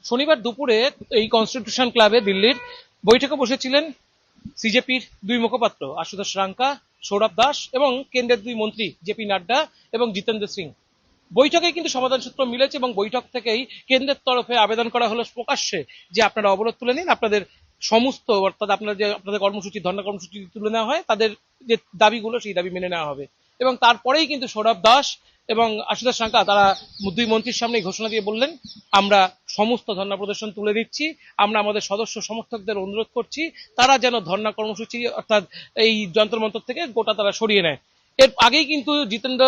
শনিবার দুপুরে এই কনস্টিটিউশন ক্লাবে দিল্লির বৈঠকে বসেছিলেন সিজেপির দুই মুখপাত্র আশুতোষ রাঙ্কা, সৌরভ দাস এবং কেন্দ্রের দুই মন্ত্রী জেপি নাড্ডা এবং জিতেন্দ্র সিং। বৈঠকে কিন্তু সমাধান সূত্র মিলেছে এবং বৈঠক থেকেই কেন্দ্রের তরফে আবেদন করা হলো প্রকাশ্যে যে আপনারা অবরোধ তুলে নিন, আপনাদের সমস্ত অর্থাৎ আপনাদের কর্মসূচি, ধর্ণা কর্মসূচি তুলে নেওয়া হয়, তাদের যে দাবিগুলো সেই দাবি মেনে নেওয়া হবে। এবং তারপরেই কিন্তু সৌরভ দাস এবং আশুতোষ রাঙ্কা তারা দুই মন্ত্রীর সামনে ঘোষণা দিয়ে বললেন, আমরা সমস্ত ধর্ণা প্রদর্শন তুলে দিচ্ছি, আমরা আমাদের সদস্য সমর্থকদের অনুরোধ করছি তারা যেন ধর্ণা কর্মসূচি অর্থাৎ এই যন্ত্র মন্ত্র থেকে গোটা তারা সরিয়ে নেয়। এর আগেই কিন্তু জিতেন্দ্র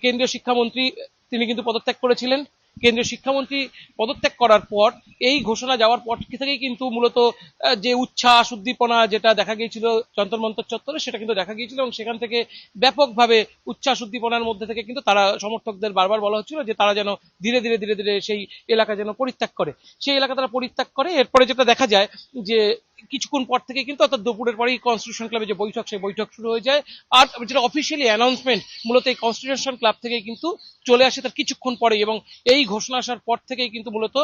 কেন্দ্রীয় শিক্ষামন্ত্রী তিনি কিন্তু পদত্যাগ করেছিলেন। কেন্দ্রীয় শিক্ষামন্ত্রী পদত্যাগ করার পর এই ঘোষণা যাওয়ার পর থেকেই কিন্তু মূলত যে উচ্ছ্বাস উদ্দীপনা যেটা দেখা গিয়েছিল যন্তর মন্তর চত্বরে সেটা কিন্তু দেখা গিয়েছিল এবং সেখান থেকে ব্যাপকভাবে উচ্ছ্বাস উদ্দীপনার মধ্যে থেকে কিন্তু তারা সমর্থকদের বারবার বলা হচ্ছিল যে তারা যেন ধীরে ধীরে ধীরে ধীরে সেই এলাকা যেন পরিত্যাগ করে। সেই এলাকা তারা পরিত্যাগ করে। এরপরে যেটা দেখা যায় যে কিছুক্ষণ পর থেকে কিন্তু অর্থাৎ দুপুরের পরেই কনস্টিটিউশন ক্লাবে যে বৈঠক সেই বৈঠক শুরু হয়ে যায়। আর যেটা অফিসিয়ালি অ্যানাউন্সমেন্ট মূলত এই কনস্টিটিউশন ক্লাব থেকেই কিন্তু চলে আসে তার কিছুক্ষণ পরেই এবং এই ঘোষণা আসার পর থেকেই কিন্তু মূলত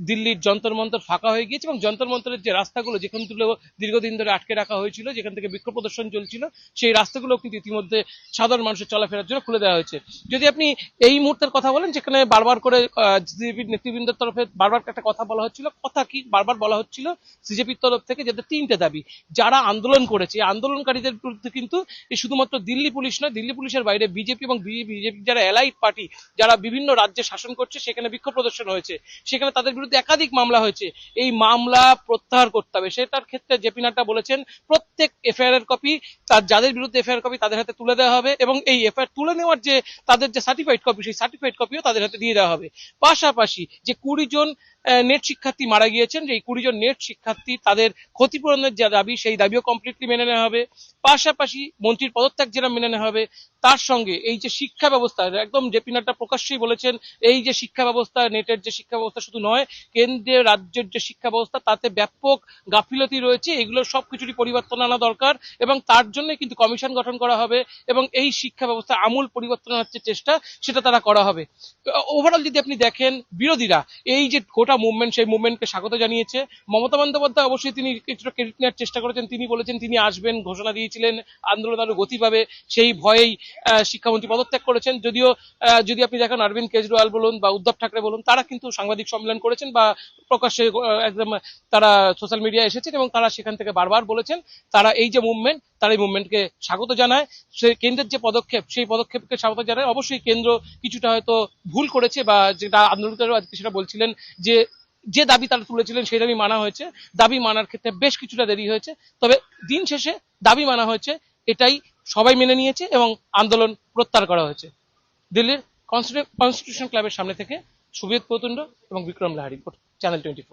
দিল্লির যন্তর মন্তর ফাঁকা হয়ে গিয়েছে এবং যন্তর মন্তরের যে রাস্তাগুলো যেখানগুলো দীর্ঘদিন ধরে আটকে রাখা হয়েছিল, যেখান থেকে বিক্ষোভ প্রদর্শন চলছিল, সেই রাস্তাগুলো কিন্তু ইতিমধ্যে সাধারণ মানুষের চলাফেরার জন্য খুলে দেওয়া হয়েছে। যদি আপনি এই মুহূর্তের কথা বলেন, যেখানে বারবার করে সিজেপির নেতৃবৃন্দের তরফে বারবার একটা কথা বলা হচ্ছিল, কথা কি বারবার বলা হচ্ছিল সিজেপির তরফ থেকে যাদের তিনটে দাবি, যারা আন্দোলন করেছে আন্দোলনকারীদের বিরুদ্ধে কিন্তু শুধুমাত্র দিল্লি পুলিশ নয়, দিল্লি পুলিশের বাইরে বিজেপি এবং বিজেপি যারা অ্যালাইড পার্টি যারা বিভিন্ন রাজ্যে শাসন করছে সেখানে বিক্ষোভ প্রদর্শন হয়েছে, সেখানে তাদের বিরুদ্ধে একাধিক মামলা হয়েছে। এই মামলা প্রত্যাহার করতে হবে। সেটার ক্ষেত্রে জেপি নাড্ডা বলেছেন প্রত্যেক এফআইআর এর কপি যাদের বিরুদ্ধে এফআইআর কপি তাদের হাতে তুলে দেওয়া হবে এবং এই এফআইআর তুলে নেওয়ার যে তাদের যে সার্টিফাইড কপি সেই সার্টিফাইড কপিও তাদের হাতে দিয়ে দেওয়া হবে। পাশাপাশি যে 20 জন নেট শিক্ষার্থী মারা গিয়েছেন, যে 20 জন নেট শিক্ষার্থী তাদের ক্ষতিপূরণের যে দাবি সেই দাবিও কমপ্লিটলি মেনে নেওয়া হবে। পাশাপাশি মন্ত্রীর পদত্যাগ যেটা মেনে নেওয়া হবে, তার সঙ্গে এই যে শিক্ষা ব্যবস্থা একদম জেপি নাড্ডা প্রকাশ্যেই বলেছেন এই যে শিক্ষা ব্যবস্থা, নেটের যে শিক্ষা ব্যবস্থা শুধু নয়, কেন্দ্রের রাজ্যের যে শিক্ষা ব্যবস্থা তাতে ব্যাপক গাফিলতি রয়েছে, এগুলো সবকিছুরই পরিবর্তন আনা দরকার এবং তার জন্য কিন্তু কমিশন গঠন করা হবে এবং এই শিক্ষা ব্যবস্থা আমূল পরিবর্তন হচ্ছে চেষ্টা সেটা তারা করা হবে। ওভারঅল যদি আপনি দেখেন বিরোধীরা এই যে গোটা মুভমেন্ট সেই মুভমেন্টকে স্বাগত জানিয়েছে। মমতা বন্দ্যোপাধ্যায় অবশ্যই তিনি কিছুটা ক্রেডিট নেওয়ার চেষ্টা করেছেন, তিনি বলেছেন তিনি আসবেন, ঘোষণা দিয়েছিলেন আন্দোলন আরো গতি পাবে, সেই ভয়েই শিক্ষামন্ত্রী পদত্যাগ করেছেন। যদিও যদি আপনি দেখেন অরবিন্দ কেজরিওয়াল বলুন বা উদ্ধব ঠাকরে বলুন, তারা কিন্তু সাংবাদিক সম্মেলন করেছেন বা প্রকাশ্যে একদম তারা সোশ্যাল মিডিয়ায় এসেছেন এবং তারা সেখান থেকে বারবার বলেছেন তারা এই যে মুভমেন্ট তারা এই মুভমেন্টকে স্বাগত জানায়। সেই কেন্দ্রের যে পদক্ষেপ সেই পদক্ষেপকে স্বাগত জানায়। অবশ্যই কেন্দ্র কিছুটা হয়তো ভুল করেছে বা যেটা আন্দোলনকারীরা আজকে সেটা বলছিলেন যে যে দাবি তারা তুলেছিলেন সেই দাবি মানা হয়েছে, দাবি মানার ক্ষেত্রে বেশ কিছুটা দেরি হয়েছে, তবে দিন শেষে দাবি মানা হয়েছে, এটাই সবাই মেনে নিয়েছে এবং আন্দোলন প্রত্যাহার করা হয়েছে। দিল্লির কনস্টিটিউশন ক্লাবের সামনে থেকে সুবিদ প্রতুণ্ড এবং বিক্রম লাহারি, চ্যানেল 24।